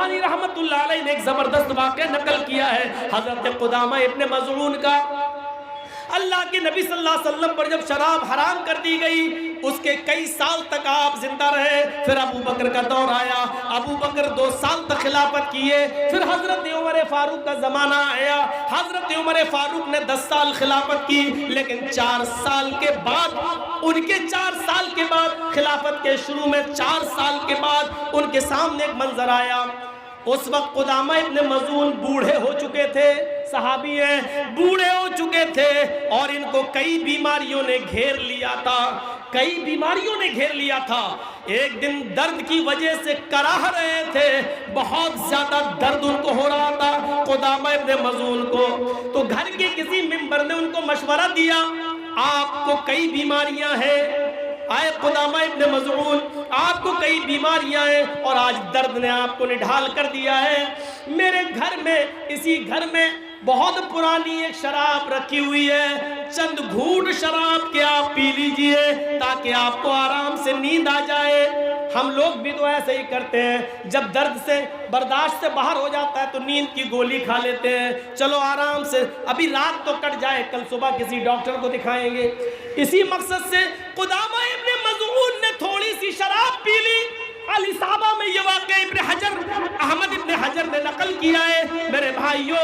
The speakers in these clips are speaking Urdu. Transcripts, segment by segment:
البانی رحمت اللہ علیہ نے ایک زبردست واقعہ نقل کیا ہے حضرت قدامہ ابن مظعون کا۔ اللہ کے نبی صلی اللہ علیہ وسلم پر جب شراب حرام کر دی گئی اس کے کئی سال تک آپ زندہ رہے، پھر ابو بکر کا دور آیا، ابو بکر 2 سال تک خلافت کیے، پھر حضرت عمر فاروق کا زمانہ آیا، حضرت عمر فاروق نے 10 سال خلافت کی، لیکن 4 سال کے بعد ان کے 4 سال کے بعد خلافت کے شروع میں 4 سال کے بعد ان کے سامنے ایک منظر آیا۔ اس وقت قدامہ ابن مظعون بوڑھے ہو چکے تھے، صحابی ہیں، بوڑھے ہو چکے تھے اور ان کو کئی بیماریوں نے گھیر لیا تھا، کئی بیماریوں نے گھیر لیا تھا۔ ایک دن درد کی وجہ سے کراہ رہے تھے، بہت زیادہ درد ان کو ہو رہا تھا قدامہ ابن مظعون کو، تو گھر کے کسی ممبر نے ان کو مشورہ دیا آپ کو کئی بیماریاں ہیں، آئے قدامہ ابن مظعون آپ کو کئی بیماریاں ہیں اور آج درد نے آپ کو نڈھال کر دیا ہے، میرے گھر میں اسی گھر میں بہت پرانی ایک شراب رکھی ہوئی ہے، چند گھونٹ شراب کے آپ پی لیجئے تاکہ آپ کو آرام سے نیند آ جائے۔ ہم لوگ بھی تو ایسے ہی کرتے ہیں، جب درد سے برداشت سے باہر ہو جاتا ہے تو نیند کی گولی کھا لیتے ہیں، چلو آرام سے ابھی رات تو کٹ جائے، کل صبح کسی ڈاکٹر کو دکھائیں گے۔ اسی مقصد سے قدامہ ابن مظعون نے تھوڑی سی شراب پی لی۔ الاصابہ میں یہ واقعہ ابن حجر احمد ابن حجر نے نقل کیا ہے۔ میرے بھائیوں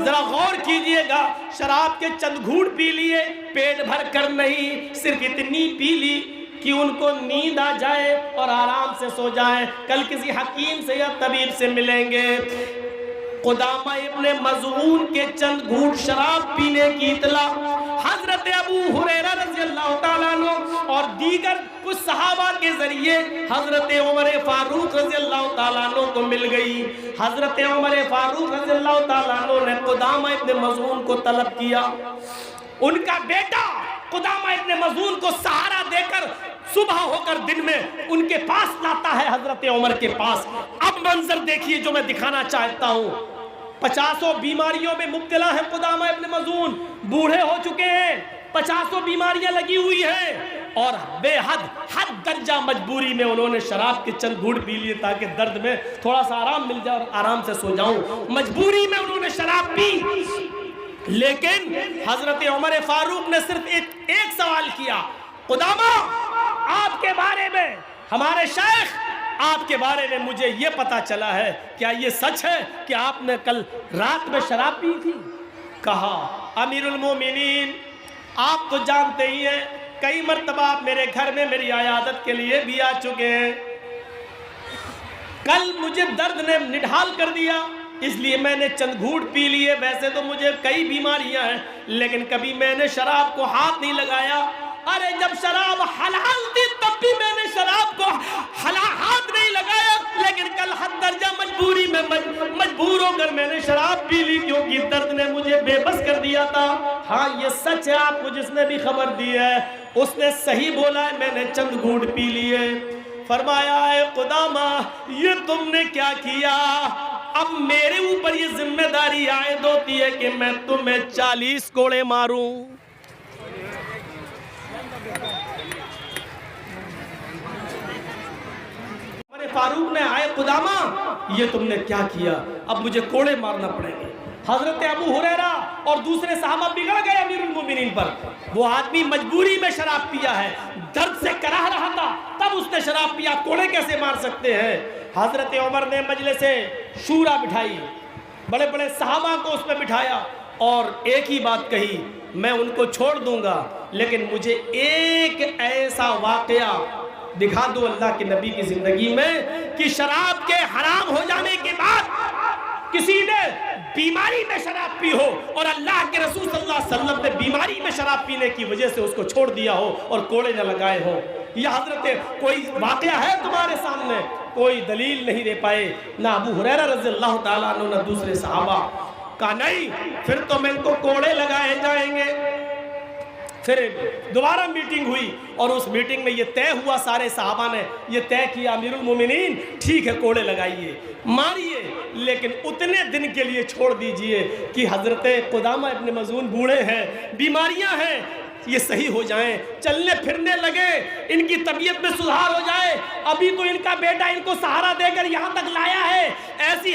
ذرا غور کیجئے گا، شراب کے چند گھونٹ پی لیے، پیٹ بھر کر نہیں، صرف اتنی پی لی کہ ان کو نیند آ جائے اور آرام سے سو جائیں، کل کسی حکیم سے یا طبیب سے ملیں گے۔ قدامہ ابن مظعون کے چند گھونٹ شراب پینے کی اطلاع حضرت ابو ہریرہ رضی اللہ تعالیٰ عنہ اور دیگر کچھ صحابہ کے ذریعے حضرت عمر فاروق رضی اللہ تعالیٰ عنہ کو مل گئی۔ حضرت عمر فاروق رضی اللہ تعالیٰ عنہ نے قدامہ ابن مظعون کو طلب کیا، ان کا بیٹا قدامہ ابن مظعون کو سہارا دے کر صبح ہو کر دن میں ان کے پاس لاتا ہے حضرت عمر کے پاس۔ اب منظر دیکھیے جو میں دکھانا چاہتا ہوں، 50 بیماریوں میں مبتلا ہے قدامہ ابن مظعون، بوڑھے ہو چکے ہیں، 50 بیماریاں لگی ہوئی ہیں اور بے حد درجہ مجبوری میں انہوں نے شراب کے چند گھونٹ پی لیے تاکہ درد میں تھوڑا سا آرام مل جائے اور آرام سے سو جاؤں، مجبوری میں انہوں نے شراب پی۔ لیکن حضرت عمر فاروق نے صرف ایک سوال کیا، قدامہ آپ کے بارے میں، ہمارے شیخ آپ کے بارے میں مجھے یہ پتا چلا ہے، کیا یہ سچ ہے کہ آپ نے کل رات میں شراب پی تھی؟ کہا امیر المومنین آپ تو جانتے ہی ہیں، کئی مرتبہ آپ میرے گھر میں میری عیادت کے لیے بھی آ چکے ہیں، کل مجھے درد نے نڈھال کر دیا اس لیے میں نے چند گھونٹ پی لیے، ویسے تو مجھے کئی بیماریاں ہیں لیکن کبھی میں نے شراب کو ہاتھ نہیں لگایا۔ ارے جب شراب حلال تھی تب بھی میں نے شراب کو ہاتھ نہیں لگایا، لیکن کل حد درجہ مجبوری میں مجبور ہو کر میں نے شراب پی لی کیونکہ درد نے مجھے بے بس کر دیا تھا۔ ہاں یہ سچ ہے، آپ کو جس نے بھی خبر دی ہے اس نے صحیح بولا ہے، میں نے چند گھونٹ پی لیے۔ فرمایا اے قدامہ یہ تم نے کیا کیا؟ اب میرے اوپر یہ ذمہ داری عائد ہوتی ہے کہ میں تمہیں 40 کوڑے ماروں۔ فاروق نے آئے قدامہ یہ تم نے کیا کیا؟ اب مجھے کوڑے مارنا پڑیں گے۔ حضرت ابو ہریرہ اور دوسرے صحابہ بگڑ گئے امیر المومنین پر، وہ آدمی مجبوری میں شراب پیا ہے، درد سے کراہ رہا تھا تب اس نے شراب پیا، کوڑے کیسے مار سکتے ہیں؟ حضرت عمر نے مجلس شورا بٹھائی، بڑے بڑے صحابہ کو اس میں بٹھایا اور ایک ہی بات کہی، میں ان کو چھوڑ دوں گا لیکن مجھے ایک ایسا واقعہ دکھا دو اللہ کے نبی کی زندگی میں کہ شراب کے حرام ہو جانے کے بعد کسی نے بیماری میں شراب پی ہو اور اللہ کے رسول صلی اللہ علیہ وسلم نے بیماری میں شراب پینے کی وجہ سے اس کو چھوڑ دیا ہو اور کوڑے نہ لگائے ہو۔ یہ حضرت کوئی واقعہ ہے تمہارے سامنے؟ کوئی دلیل نہیں دے پائے، نہ ابو ہریرہ رضی اللہ تعالیٰ عنہ نہ دوسرے صحابہ۔ کہا نہیں پھر تو میں ان کو کوڑے لگائے جائیں گے۔ پھر دوبارہ میٹنگ ہوئی اور اس میٹنگ میں یہ طے ہوا، سارے صحابہ نے یہ طے کیا امیر المومنین ٹھیک ہے کوڑے لگائیے ماریے لیکن اتنے دن کے لیے چھوڑ دیجئے کہ حضرت قدامہ ابن مظعون بوڑھے ہیں، بیماریاں ہیں، یہ صحیح ہو جائیں، چلنے پھرنے لگے، ان کی طبیعت میں سدھار ہو جائے۔ ابھی تو ان کا بیٹا ان کو سہارا دے کر یہاں تک لایا ہے، ایسی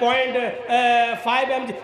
0.5 mg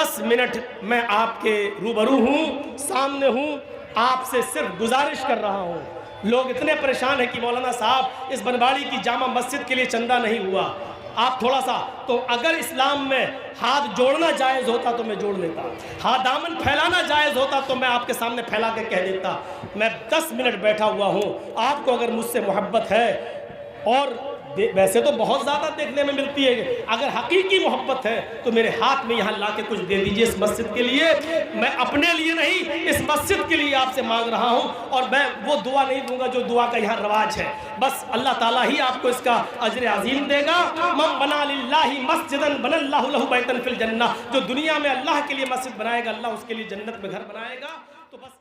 10 منٹ میں آپ کے روبرو ہوں، سامنے ہوں، آپ سے صرف گزارش کر رہا ہوں. لوگ اتنے پریشان ہیں کہ مولانا صاحب اس بنواڑی کی جامع مسجد کے لیے چندہ نہیں ہوا، آپ تھوڑا سا. تو اگر اسلام میں ہاتھ جوڑنا جائز ہوتا تو میں جوڑ لیتا، ہاتھ دامن پھیلانا جائز ہوتا تو میں آپ کے سامنے پھیلا کے کہہ دیتا. میں 10 منٹ بیٹھا ہوا ہوں، آپ کو اگر مجھ سے محبت ہے، اور ویسے تو بہت زیادہ دیکھنے میں ملتی ہے، اگر حقیقی محبت ہے تو میرے ہاتھ میں یہاں لا کے کچھ دے دیجئے اس مسجد کے لیے. میں اپنے لیے نہیں، اس مسجد کے لیے آپ سے مانگ رہا ہوں، اور میں وہ دعا نہیں دوں گا جو دعا کا یہاں رواج ہے. بس اللہ تعالیٰ ہی آپ کو اس کا اجر عظیم دے گا. من بنا للہ مسجدا بنى اللہ لہ بیتا فی الجنہ، جو دنیا میں اللہ کے لیے مسجد بنائے گا اللہ اس کے لیے جنت میں گھر بنائے گا. تو بس